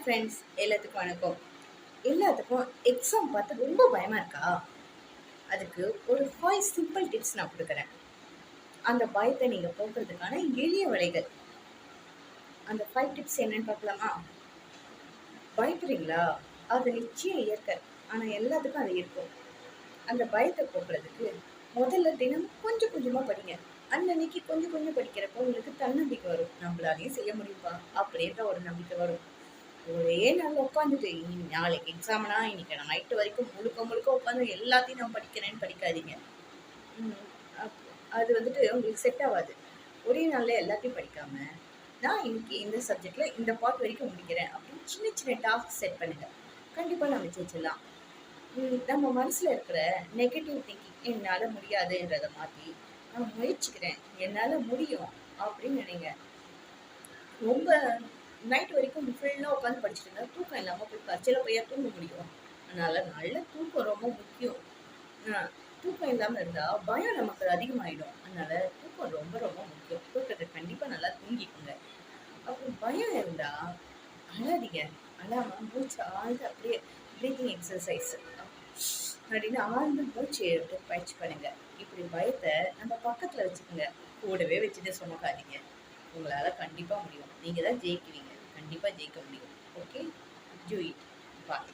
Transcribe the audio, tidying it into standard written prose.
Friends, எல்லாத்துக்கும் வணக்கம். எல்லாத்துக்கும் எக்ஸாம் பார்த்து ரொம்ப பயமா இருக்கா? அதுக்கு ஒரு 5 சிம்பிள் டிப்ஸ் நான் குடுக்குறேன். அந்த பயத்த நீங்க போக்குறதுக்கான எளிய வழிகள். அந்த 5 டிப்ஸ் என்னன்னு பார்க்கலாமா? பயப்படுறீங்களா? அது நிச்சயம் இயற்கை. ஆனா எல்லாத்துக்கும் அது இருக்கும். அந்த பயத்த போக்குறதுக்கு முதல்ல தினமும் கொஞ்சம் கொஞ்சமா படிங்க. அன்னன்னைக்கு கொஞ்சம் கொஞ்சம் படிக்கிறப்போ உங்களுக்கு தன்னம்பிக்கை வரும். நம்மளாலயும் செய்ய முடியும்பா அப்படின்ற ஒரு நம்பிக்கை வரும். ஒரே நாள்ல உட்காந்துட்டு நாளைக்கு எக்ஸாம்னா இன்னைக்கு நைட்டு வரைக்கும் முழுக்க முழுக்க உட்காந்து எல்லாத்தையும் நான் படிக்கிறேன்னு படிக்காதீங்க. ம், அது வந்துட்டு உங்களுக்கு செட் ஆகாது. ஒரே நாள்ல எல்லாத்தையும் படிக்காம நான் இன்னைக்கு இந்த சப்ஜெக்ட்ல இந்த பார்ட் வரைக்கும் முடிக்கிறேன் அப்படின்னு சின்ன சின்ன டாஸ்க் செட் பண்ணுங்க. கண்டிப்பா நம்ம ஜெயிச்சிடலாம். நம்ம மனசுல இருக்கிற நெகட்டிவ் திங்கிங் என்னால முடியாதுன்றதை மாத்தி நான் முயற்சிக்கிறேன், என்னால முடியும் அப்படின்னு நினைங்க. ரொம்ப நைட் வரைக்கும் ஃபுல்லா உட்காந்து படிச்சுட்டு இருந்தா தூக்கம் இல்லாம போய் பரீட்சையில போயா தூங்க முடியும்? அதனால நல்ல தூக்கம் ரொம்ப முக்கியம். அ தூக்கம் இல்லாம இருந்தா பயம் நமக்கு அதிகமாயிடும். அதனால தூக்கம் ரொம்ப ரொம்ப முக்கியம். தூக்கத்த கண்டிப்பா நல்லா தூங்கிக்கோங்க. அப்புறம் பயம் இருந்தா அழாதீங்க. அழாம மூச்சு ஆழ்ந்து அப்படியே பிரீத்திங் எக்ஸர்சைஸ் அப்படின்னு ஆழ்ந்து மூச்சு எடுத்து பயிற்சி பண்ணுங்க. இப்படி பயத்த நம்ம பக்கத்துல வச்சுக்கோங்க. கூடவே வச்சுட்டு சுமக்காதீங்க. உங்களால கண்டிப்பா முடியும். நீங்க தான் ஜெயிக்குவீங்க. கண்டிப்பா ஜெயிக்க முடியும். ஓகே? Do it. பாய்.